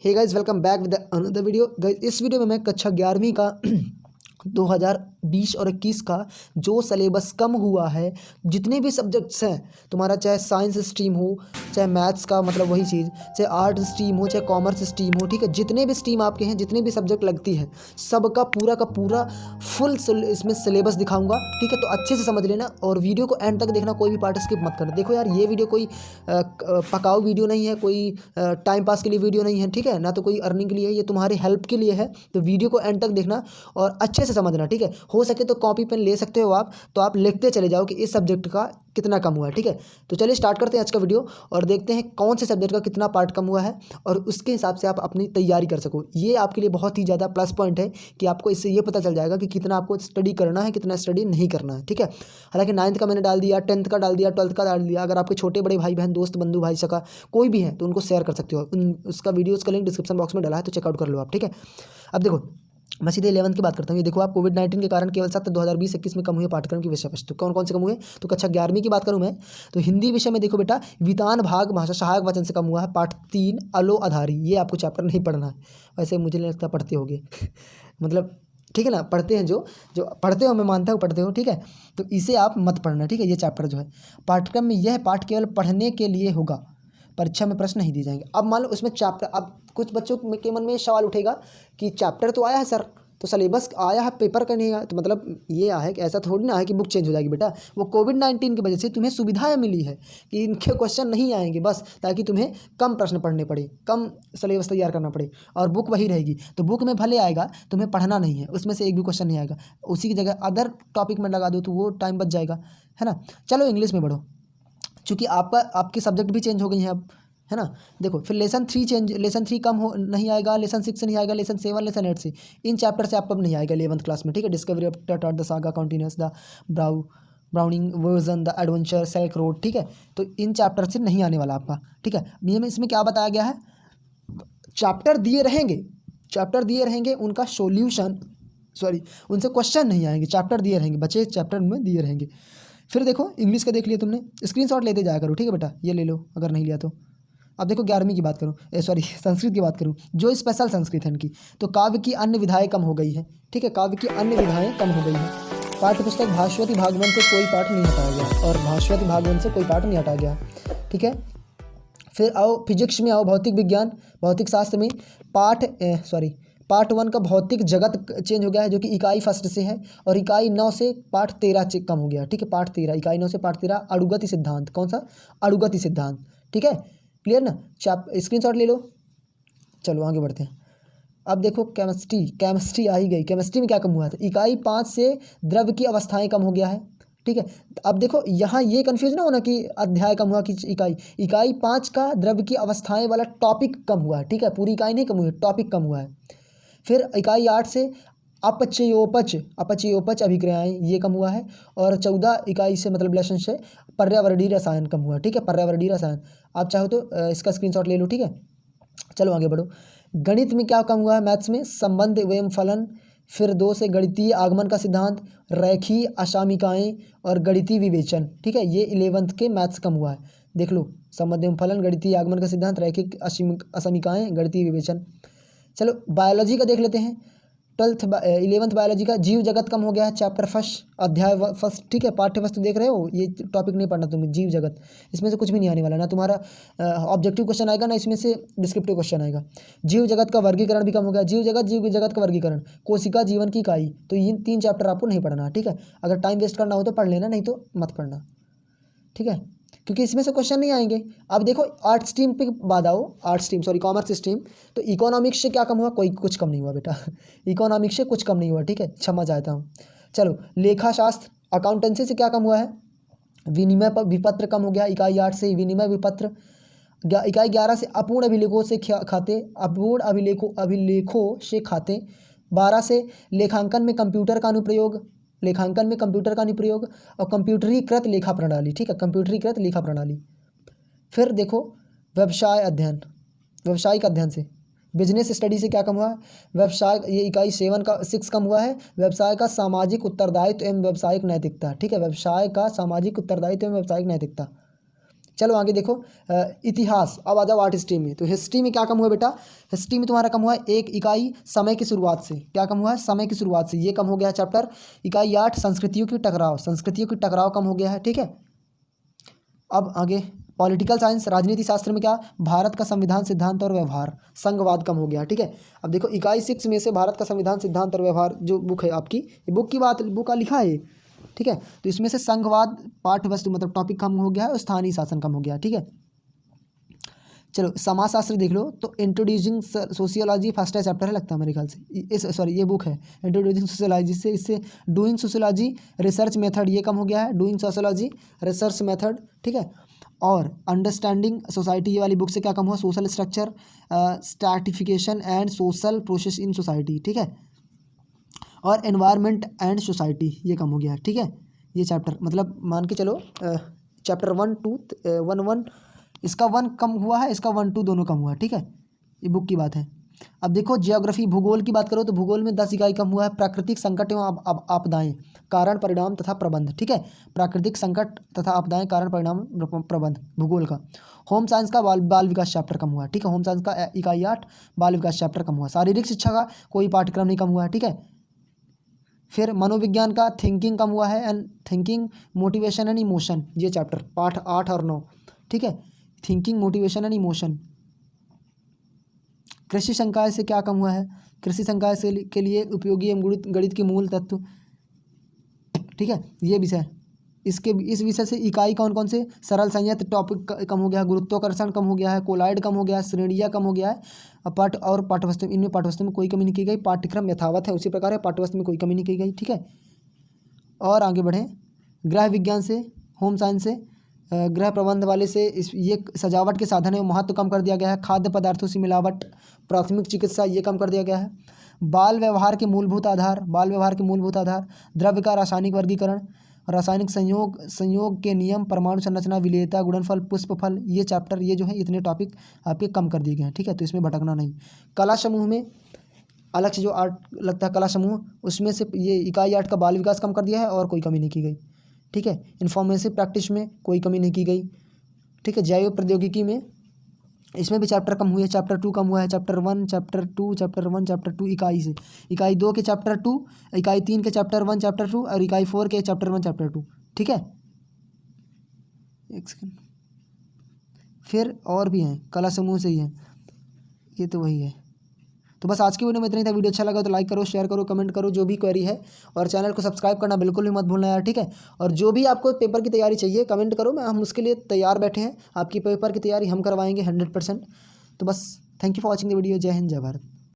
Hey guys, welcome back with another video. Guys, इस video में मैं कक्षा 11वीं का 2020 और 21 का जो सिलेबस कम हुआ है, जितने भी सब्जेक्ट्स हैं तुम्हारा, चाहे साइंस स्ट्रीम हो, चाहे मैथ्स का मतलब वही चीज़, चाहे आर्ट स्ट्रीम हो, चाहे कॉमर्स स्ट्रीम हो, ठीक है, जितने भी स्ट्रीम आपके हैं, जितने भी सब्जेक्ट लगती है, सबका पूरा का पूरा फुल इसमें सिलेबस दिखाऊंगा। ठीक है, तो अच्छे से समझ लेना और वीडियो को एंड तक देखना, कोई भी पार्ट स्किप मत करना। देखो यार, ये वीडियो कोई पकाऊ वीडियो नहीं है, कोई टाइम पास के लिए वीडियो नहीं है, ठीक है ना, तो कोई अर्निंग के लिए, ये तुम्हारी हेल्प के लिए है। तो वीडियो को एंड तक देखना और अच्छे से समझना, ठीक है। हो सके तो कॉपी पेन ले सकते हो आप, तो आप लिखते चले जाओ कि इस सब्जेक्ट का कितना कम हुआ है, ठीक है। तो चलिए स्टार्ट करते हैं आज का वीडियो और देखते हैं कौन से सब्जेक्ट का कितना पार्ट कम हुआ है और उसके हिसाब से आप अपनी तैयारी कर सको। ये आपके लिए बहुत ही ज़्यादा प्लस पॉइंट है कि आपको इससे ये पता चल जाएगा कि कितना आपको स्टडी करना है, कितना स्टडी नहीं करना है, ठीक है। हालांकि 9th का मैंने डाल दिया, 10th का डाल दिया, 12th का डाल दिया। अगर आपके छोटे बड़े भाई बहन, दोस्त, बंधु, भाई सका कोई भी है तो उनको शेयर कर सकते हो। उसका वीडियोज़ का लिंक डिस्क्रिप्शन बॉक्स में डाला है, तो चेकआउट कर लो आप, ठीक है। अब देखो, मैं सीधे 11th की बात करता हूँ। ये देखो, आप कोविड-19 के कारण केवल सत्र 2020-21 में कम हुए पाठ्यक्रम की विषय वस्तु। कौन कौन से कम हुए? तो कक्षा 11वीं की बात करूँ मैं, तो हिंदी विषय में देखो बेटा, वितान भाग भाषा सहायक वचन से कम हुआ है। पाठ 3 अलो आधारी, ये आपको चैप्टर नहीं पढ़ना है। वैसे मुझे नहीं लगता पढ़ते होगे मतलब ठीक है ना, पढ़ते हैं जो जो पढ़ते हो, मैं मानता हूँ पढ़ते हो, ठीक है। तो इसे आप मत पढ़ना, ठीक है। ये चैप्टर जो है पाठ्यक्रम में, यह पाठ केवल पढ़ने के लिए होगा, परीक्षा में प्रश्न नहीं दिए जाएंगे। अब मान लो उसमें चैप्टर, अब कुछ बच्चों के मन में ये सवाल उठेगा कि चैप्टर तो आया है सर, तो सिलेबस आया है, पेपर का नहीं आया, तो मतलब ये है कि ऐसा थोड़ी ना है कि बुक चेंज हो जाएगी बेटा। वो कोविड-19 की वजह से तुम्हें सुविधाएं मिली है कि इनके क्वेश्चन नहीं आएंगे, बस ताकि तुम्हें कम प्रश्न पढ़ने पड़े, कम सिलेबस तैयार करना पड़े, और बुक वही रहेगी। तो बुक में भले आएगा, तुम्हें पढ़ना नहीं है, उसमें से एक भी क्वेश्चन नहीं आएगा, उसी की जगह अदर टॉपिक में लगा दो तो वो टाइम बच जाएगा, है ना। चलो इंग्लिश में बढ़ो, चूँकि आपकी सब्जेक्ट भी चेंज हो गई हैं अब, है ना। देखो फिर लेसन 3 कम हो नहीं आएगा, लेसन 6 से नहीं आएगा, लेसन 7, लेसन 8 से, इन चैप्टर से आपको अब नहीं आएगा 11th क्लास में, ठीक है। Discovery of taught the saga continuous, the browning version, the adventure, silk road, ठीक है। तो इन चैप्टर से नहीं आने वाला आपका, ठीक है। इसमें क्या बताया गया है, चैप्टर दिए रहेंगे, उनका सोल्यूशन, उनसे क्वेश्चन नहीं आएंगे, चैप्टर दिए रहेंगे, बचे चैप्टर में दिए रहेंगे। फिर देखो इंग्लिश का देख लिया तुमने, स्क्रीनशॉट लेते जाया करो, ठीक है बेटा, ये ले लो अगर नहीं लिया तो। अब देखो 11वीं की बात करूँ, संस्कृत की बात करूँ, जो स्पेशल संस्कृत है इनकी, तो काव्य की अन्य विधाएं कम हो गई है, ठीक है। काव्य की अन्य विधाएं कम हो गई है। पाठ्य पुस्तक भास्वती भागवत से कोई पाठ नहीं हटाया गया, और भास्वती भागवत से कोई पाठ नहीं हटाया गया, ठीक है। फिर आओ फिजिक्स में, आओ भौतिक विज्ञान, भौतिक शास्त्र में पार्ट 1 का भौतिक जगत चेंज हो गया है, जो कि इकाई 1 से है, और इकाई 9 से पार्ट 13 कम हो गया, ठीक है। पार्ट 13, इकाई 9 से पार्ट 13 अणुगति सिद्धांत। कौन सा? अणुगति सिद्धांत, ठीक है। क्लियर ना? स्क्रीनशॉट ले लो। चलो आगे बढ़ते हैं। अब देखो केमिस्ट्री आ ही गई। केमिस्ट्री में क्या कम हुआ था? इकाई 5 से द्रव्य की अवस्थाएं कम हो गया है, ठीक है। अब देखो यहाँ ये कन्फ्यूज ना होना कि अध्याय कम हुआ कि इकाई 5 का द्रव्य की अवस्थाएं वाला टॉपिक कम हुआ है, ठीक है। पूरी इकाई नहीं कम हुई है, टॉपिक कम हुआ है। फिर इकाई 8 से अपचयोपच अभिक्रियाएं, ये कम हुआ है। और 14 इकाई से मतलब लेसन से पर्यावरणीय रसायन कम हुआ, ठीक है। पर्यावरणीय रसायन, आप चाहो तो इसका स्क्रीनशॉट ले लो, ठीक है। चलो आगे बढ़ो। गणित में क्या कम हुआ है? मैथ्स में संबंध एवं फलन, फिर 2 से गणितीय आगमन का सिद्धांत, रेखीय असामिकाएं और गणितीय विवेचन, ठीक है। ये 11th के मैथ्स कम हुआ है, देख लो। संबंध एवं फलन, गणितीय आगमन का सिद्धांत, रेखीय असामिकाएं, गणितीय विवेचन। चलो बायोलॉजी का देख लेते हैं। 11th बायोलॉजी का जीव जगत कम हो गया है, चैप्टर 1 अध्याय 1, ठीक है। पाठ्य वस्तु देख रहे हो, ये टॉपिक नहीं पढ़ना तुम्हें, जीव जगत, इसमें से कुछ भी नहीं आने वाला, ना तुम्हारा ऑब्जेक्टिव क्वेश्चन आएगा, ना इसमें से डिस्क्रिप्टिव क्वेश्चन आएगा। जीव जगत का वर्गीकरण भी कम हो गया, जीव जगत का वर्गीकरण, कोशिका जीवन की इकाई, तो इन 3 चैप्टर आपको नहीं पढ़ना, ठीक है। अगर टाइम वेस्ट करना हो तो पढ़ लेना, नहीं तो मत पढ़ना, ठीक है, क्योंकि इसमें से क्वेश्चन नहीं आएंगे। अब देखो आर्ट स्ट्रीम पे बाद आओ, कॉमर्स स्ट्रीम, तो इकोनॉमिक्स से क्या कम हुआ? कुछ कम नहीं हुआ बेटा इकोनॉमिक्स से कुछ कम नहीं हुआ, ठीक है, क्षमा चाहता हूँ। चलो लेखा शास्त्र, अकाउंटेंसी से क्या कम हुआ है? विनिमय विपत्र कम हो गया, इकाई 8 से विनिमय विपत्र। इकाई 11 से अपूर्ण अभिलेखों से खाते। 12 से लेखांकन में कंप्यूटर का अनुप्रयोग, और कंप्यूटरीकृत लेखा प्रणाली, ठीक है, कंप्यूटरीकृत लेखा प्रणाली। फिर देखो व्यावसायिक अध्ययन से, बिजनेस स्टडी से क्या कम हुआ है? व्यवसाय, ये इकाई 6 कम हुआ है। व्यवसाय का सामाजिक उत्तरदायित्व एवं व्यावसायिक नैतिकता, ठीक है, व्यवसाय का सामाजिक उत्तरदायित्व एवं व्यावसायिक नैतिकता। चलो आगे देखो इतिहास। अब आ जाओ आर्ट स्ट्रीम में। तो हिस्ट्री में क्या कम हुआ बेटा, हिस्ट्री में तुम्हारा कम हुआ है 1 इकाई समय की शुरुआत से। क्या कम हुआ है, समय की शुरुआत से, ये कम हो गया है चैप्टर। इकाई 8 संस्कृतियों की टकराव, संस्कृतियों की टकराव कम हो गया है, ठीक है। अब आगे पॉलिटिकल साइंस, राजनीति शास्त्र में क्या, भारत का संविधान सिद्धांत और व्यवहार, संघवाद कम हो गया, ठीक है। अब देखो इकाई 6 में से भारत का संविधान सिद्धांत और व्यवहार जो बुक है आपकी, ये बुक की बात, बुक का लिखा है, ठीक है। तो इसमें से संघवाद पाठ्य वस्तु मतलब टॉपिक कम हो गया है और स्थानीय शासन कम हो गया, ठीक है। चलो समाजशास्त्र देख लो। तो इंट्रोड्यूसिंग सोशियोलॉजी फर्स्ट चैप्टर है लगता है मेरे ख्याल से, इस सॉरी ये बुक है इंट्रोड्यूसिंग सोशियोलॉजी से। इससे डूइंग सोशियोलॉजी रिसर्च मेथड ये कम हो गया है, डूइंग सोशियोलॉजी रिसर्च मेथड, ठीक है। और अंडरस्टैंडिंग सोसाइटी ये वाली बुक से क्या कम हुआ, social structure stratification and social process in society, ठीक है। और एनवायरनमेंट एंड सोसाइटी ये कम हो गया, ठीक है। ये चैप्टर मतलब मान के चलो चैप्टर 1 2 1 इसका 1 कम हुआ है, इसका 1 2 दोनों कम हुआ है, ठीक है। ये बुक की बात है। अब देखो जियोग्राफी भूगोल की बात करो तो भूगोल में 10 इकाई कम हुआ है। प्राकृतिक संकट एवं आपदाएं, कारण परिणाम तथा प्रबंध, ठीक है। प्राकृतिक संकट तथा आपदाएं, कारण परिणाम प्रबंध भूगोल का। होम साइंस का बाल विकास चैप्टर कम हुआ है, ठीक है। होम साइंस का इकाई 8 बाल विकास चैप्टर कम हुआ। शारीरिक शिक्षा का कोई पाठ्यक्रम नहीं कम हुआ है, ठीक है। फिर मनोविज्ञान का थिंकिंग कम हुआ है, and thinking motivation and emotion, ये चैप्टर पाठ 8 और 9, ठीक है। Thinking motivation and emotion. कृषि संकाय से क्या कम हुआ है, कृषि संकाय से के लिए उपयोगी एवं गणित के मूल तत्व, ठीक है। ये विषय, इसके इस विषय से इकाई कौन कौन से, सरल संयंत्र टॉपिक कम हो गया है, गुरुत्वाकर्षण कम हो गया है, कोलाइड कम हो गया है, श्रेणियाँ कम हो गया है। पाठ और पाठ्यवस्तु, इनमें पाठ्यवस्तु में कोई कमी नहीं की गई, पाठ्यक्रम यथावत है उसी प्रकार है, पाठ्यवस्तु में कोई कमी नहीं की गई, ठीक है। और आगे बढ़ें गृह विज्ञान से, होम साइंस से, गृह प्रबंध वाले से ये सजावट के साधन है महत्व कम कर दिया गया है। खाद्य पदार्थों से मिलावट, प्राथमिक चिकित्सा ये कम कर दिया गया है। बाल व्यवहार के मूलभूत आधार, बाल व्यवहार के मूलभूत आधार, द्रव्य का रासायनिक वर्गीकरण, रासायनिक संयोग के नियम, परमाणु संरचना, विलेयता, गुणनफल, पुष्पफल, ये चैप्टर ये जो है इतने टॉपिक आपके कम कर दिए गए हैं, ठीक है। तो इसमें भटकना नहीं। कला समूह में अलग से जो आर्ट लगता है कला समूह, उसमें से ये इकाई 8 का बाल विकास कम कर दिया है और कोई कमी नहीं की गई, ठीक है। इन्फॉर्मेटिव प्रैक्टिस में कोई कमी नहीं की गई, ठीक है। जैव प्रौद्योगिकी में इसमें भी चैप्टर कम हुए हैं, चैप्टर 2 कम हुआ है, चैप्टर 1 चैप्टर 2 चैप्टर 1 चैप्टर 2 इकाई से, इकाई 2 के चैप्टर 2, इकाई 3 के चैप्टर 1 चैप्टर 2 और इकाई 4 के चैप्टर 1 चैप्टर 2, ठीक है। एक सेकेंड, फिर और भी हैं कला समूह से ही है, ये तो वही है। तो बस आज की वीडियो में इतना ही था। वीडियो अच्छा लगा तो लाइक करो, शेयर करो, कमेंट करो, जो भी क्वेरी है, और चैनल को सब्सक्राइब करना बिल्कुल भी मत भूलना यार, ठीक है। और जो भी आपको पेपर की तैयारी चाहिए कमेंट करो, हम उसके लिए तैयार बैठे हैं। आपकी पेपर की तैयारी हम करवाएंगे 100%। तो बस thank you for watching the video. जय हिंद, जय भारत।